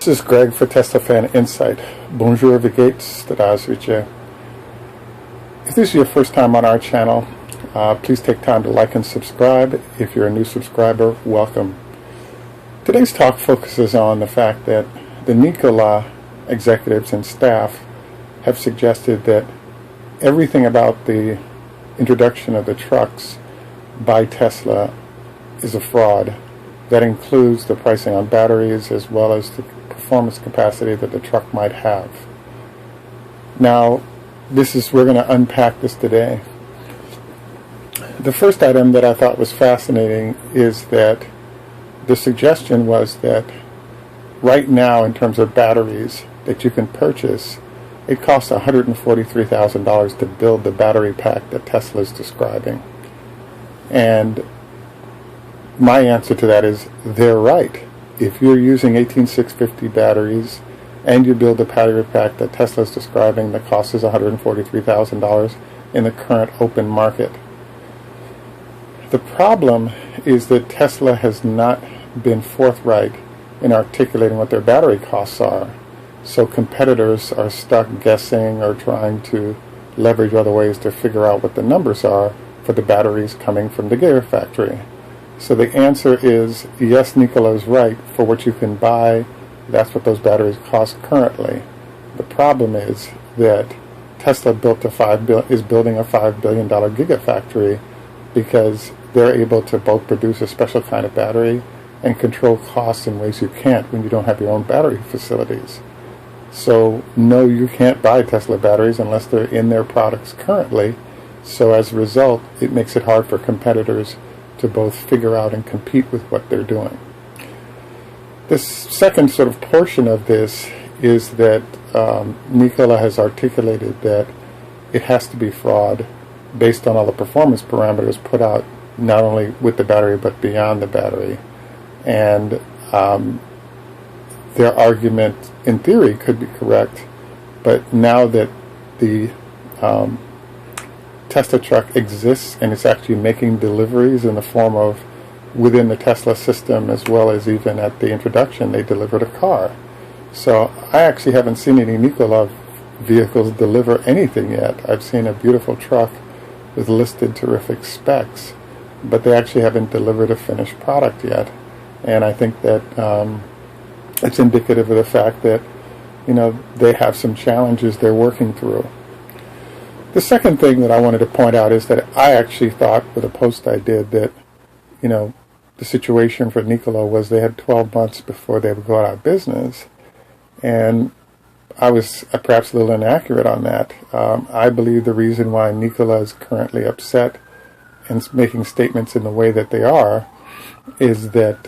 This is Greg for Tesla Fan Insight. Bonjour, Vigate, Zdravstvuyte. If this is your first time on our channel, please take time to like and subscribe. If you're a new subscriber, welcome. Today's talk focuses on the fact that the Nikola executives and staff have suggested that everything about the introduction of the trucks by Tesla is a fraud. That includes the pricing on batteries as well as the performance capacity that the truck might have. Now, we're going to unpack this today. The first item that I thought was fascinating is that the suggestion was that right now, in terms of batteries that you can purchase, it costs $143,000 to build the battery pack that Tesla is describing. And my answer to that is they're right. If you're using 18650 batteries and you build the battery pack that Tesla is describing, the cost is $143,000 in the current open market. The problem is that Tesla has not been forthright in articulating what their battery costs are. So competitors are stuck guessing or trying to leverage other ways to figure out what the numbers are for the batteries coming from the Gigafactory. So the answer is, yes, Nikola is right. For what you can buy, that's what those batteries cost currently. The problem is that Tesla is building a $5 billion Gigafactory because they're able to both produce a special kind of battery and control costs in ways you can't when you don't have your own battery facilities. So no, you can't buy Tesla batteries unless they're in their products currently. So as a result, it makes it hard for competitors to both figure out and compete with what they're doing. The second sort of portion of this is that Nikola has articulated that it has to be fraud based on all the performance parameters put out not only with the battery but beyond the battery. And their argument in theory could be correct, but now that the Tesla truck exists and it's actually making deliveries in the form of within the Tesla system, as well as even at the introduction they delivered a car. So I actually haven't seen any Nikola vehicles deliver anything yet. I've seen a beautiful truck with listed terrific specs, but they actually haven't delivered a finished product yet. And I think that it's indicative of the fact that they have some challenges they're working through. The second thing that I wanted to point out is that I actually thought with a post I did that, the situation for Nikola was they had 12 months before they would go out of business. And I was perhaps a little inaccurate on that. I believe the reason why Nikola is currently upset and making statements in the way that they are is that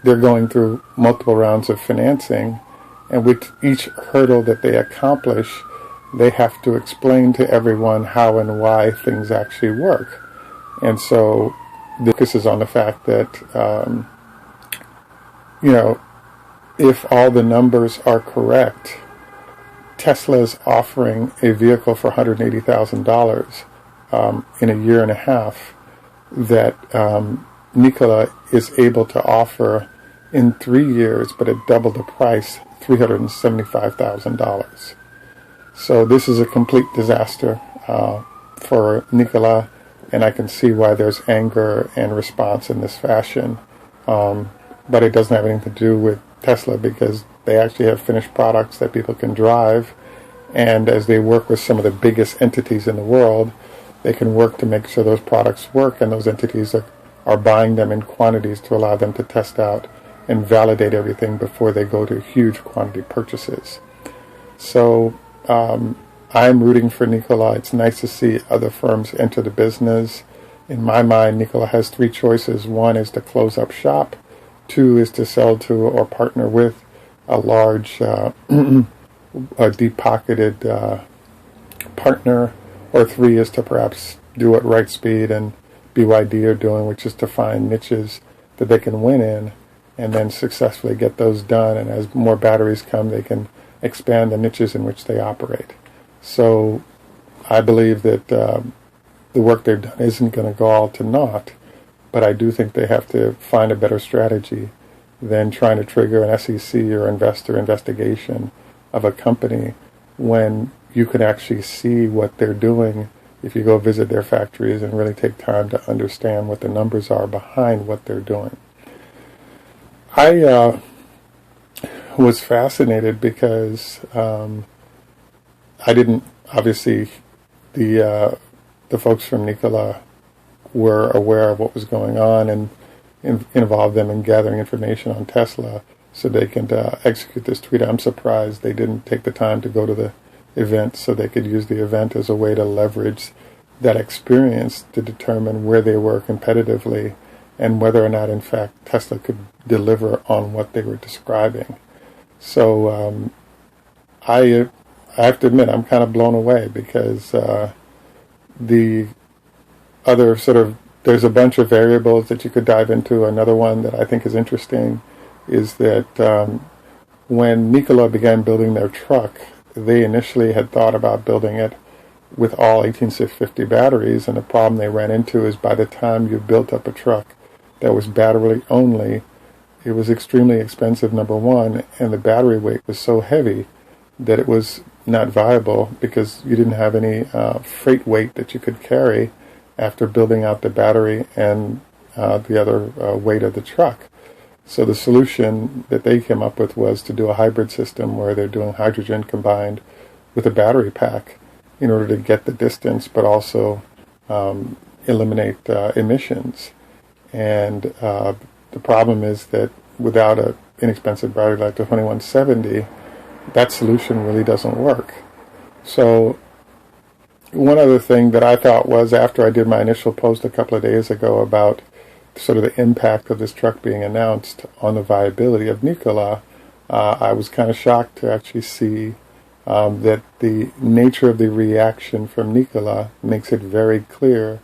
they're going through multiple rounds of financing, and with each hurdle that they accomplish, they have to explain to everyone how and why things actually work. And so the focus is on the fact that, if all the numbers are correct, Tesla is offering a vehicle for $180,000 in a year and a half that Nikola is able to offer in 3 years, but at double the price, $375,000. So this is a complete disaster for Nikola, and I can see why there's anger and response in this fashion. But it doesn't have anything to do with Tesla because they actually have finished products that people can drive, and as they work with some of the biggest entities in the world, they can work to make sure those products work, and those entities are buying them in quantities to allow them to test out and validate everything before they go to huge quantity purchases. So I'm rooting for Nikola. It's nice to see other firms enter the business. In my mind, Nikola has three choices. One is to close up shop. Two is to sell to or partner with a large, deep-pocketed partner. Or three is to perhaps do what Lightspeed and BYD are doing, which is to find niches that they can win in and then successfully get those done. And as more batteries come, they can expand the niches in which they operate. So I believe that the work they've done isn't going to go all to naught, but I do think they have to find a better strategy than trying to trigger an SEC or investor investigation of a company when you can actually see what they're doing if you go visit their factories and really take time to understand what the numbers are behind what they're doing. I was fascinated because I didn't, obviously, the folks from Nikola were aware of what was going on and involved them in gathering information on Tesla so they can execute this tweet. I'm surprised they didn't take the time to go to the event so they could use the event as a way to leverage that experience to determine where they were competitively and whether or not, in fact, Tesla could deliver on what they were describing. So I have to admit, I'm kind of blown away because the other there's a bunch of variables that you could dive into. Another one that I think is interesting is that when Nikola began building their truck, they initially had thought about building it with all 18650 batteries, and the problem they ran into is by the time you built up a truck that was battery only, it was extremely expensive, number one, and the battery weight was so heavy that it was not viable because you didn't have any freight weight that you could carry after building out the battery and the other weight of the truck. So the solution that they came up with was to do a hybrid system where they're doing hydrogen combined with a battery pack in order to get the distance but also eliminate emissions. And the problem is that without an inexpensive battery like the 2170, that solution really doesn't work. So one other thing that I thought was, after I did my initial post a couple of days ago about sort of the impact of this truck being announced on the viability of Nikola, I was kind of shocked to actually see that the nature of the reaction from Nikola makes it very clear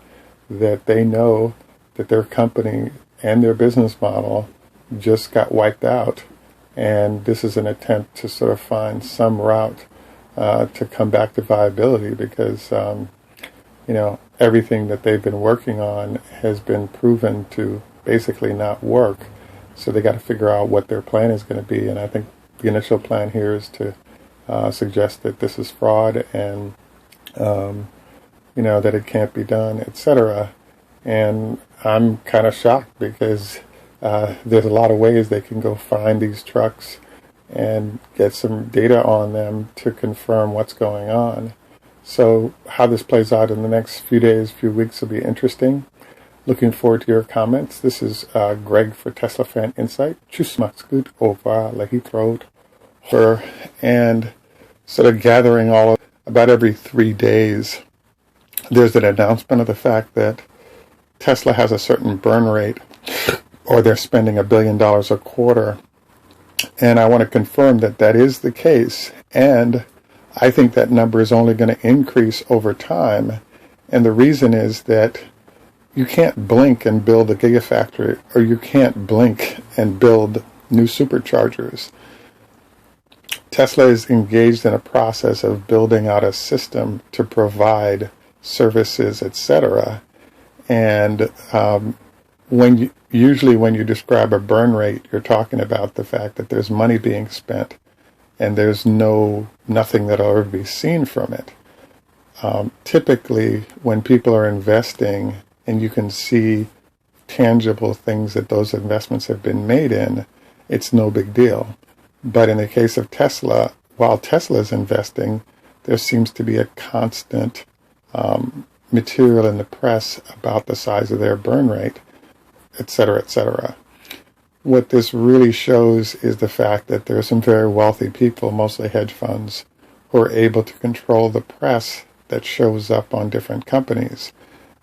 that they know that their company and their business model just got wiped out, and this is an attempt to sort of find some route to come back to viability because everything that they've been working on has been proven to basically not work. So they got to figure out what their plan is going to be, and I think the initial plan here is to suggest that this is fraud and that it can't be done, etc. And I'm kind of shocked because there's a lot of ways they can go find these trucks and get some data on them to confirm what's going on. So how this plays out in the next few days, few weeks will be interesting. Looking forward to your comments. This is Greg for Tesla Fan Insight. Tschüss, macht's gut, au revoir, lehitrot, and sort of gathering about every 3 days, there's an announcement of the fact that Tesla has a certain burn rate, or they're spending $1 billion a quarter. And I want to confirm that that is the case. And I think that number is only going to increase over time. And the reason is that you can't blink and build a gigafactory, or you can't blink and build new superchargers. Tesla is engaged in a process of building out a system to provide services, etc. And usually when you describe a burn rate, you're talking about the fact that there's money being spent and there's nothing that'll ever be seen from it. Typically, when people are investing and you can see tangible things that those investments have been made in, it's no big deal. But in the case of Tesla, while Tesla is investing, there seems to be a constant material in the press about the size of their burn rate, etc., etc. What this really shows is the fact that there are some very wealthy people, mostly hedge funds, who are able to control the press that shows up on different companies.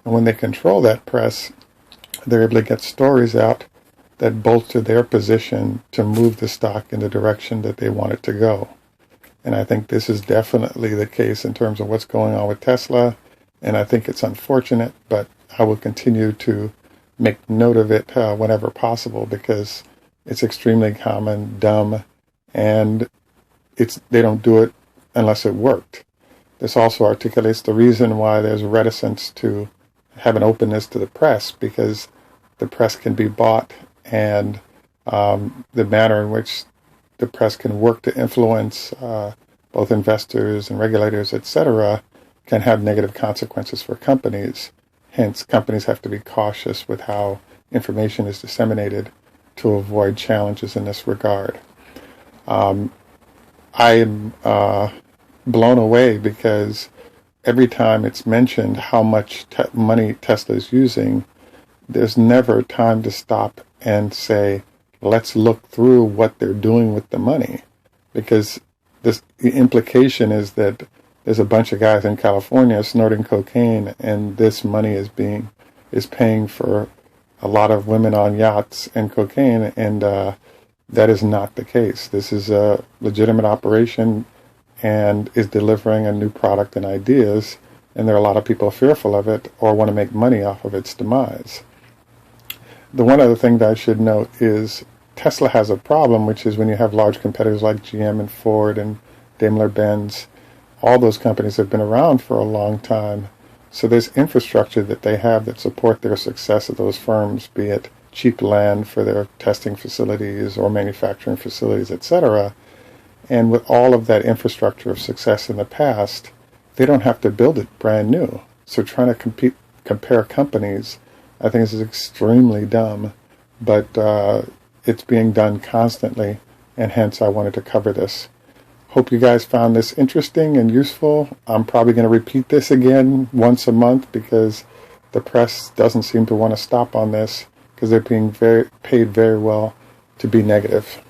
And when they control that press, they're able to get stories out that bolster their position to move the stock in the direction that they want it to go. And I think this is definitely the case in terms of what's going on with Tesla. And I think it's unfortunate, but I will continue to make note of it whenever possible because it's extremely common, dumb, and they don't do it unless it worked. This also articulates the reason why there's reticence to have an openness to the press, because the press can be bought and the manner in which the press can work to influence both investors and regulators, etc., can have negative consequences for companies. Hence, companies have to be cautious with how information is disseminated to avoid challenges in this regard. I am blown away because every time it's mentioned how much money Tesla is using, there's never time to stop and say, let's look through what they're doing with the money. Because the implication is that there's a bunch of guys in California snorting cocaine, and this money is paying for a lot of women on yachts and cocaine, and that is not the case. This is a legitimate operation and is delivering a new product and ideas, and there are a lot of people fearful of it or want to make money off of its demise. The one other thing that I should note is Tesla has a problem, which is when you have large competitors like GM and Ford and Daimler-Benz, all those companies have been around for a long time. So there's infrastructure that they have that support their success of those firms, be it cheap land for their testing facilities or manufacturing facilities, etc. And with all of that infrastructure of success in the past, they don't have to build it brand new. So trying to compare companies, I think this is extremely dumb, but it's being done constantly, and hence I wanted to cover this. Hope you guys found this interesting and useful. I'm probably going to repeat this again once a month because the press doesn't seem to want to stop on this because they're being paid very well to be negative.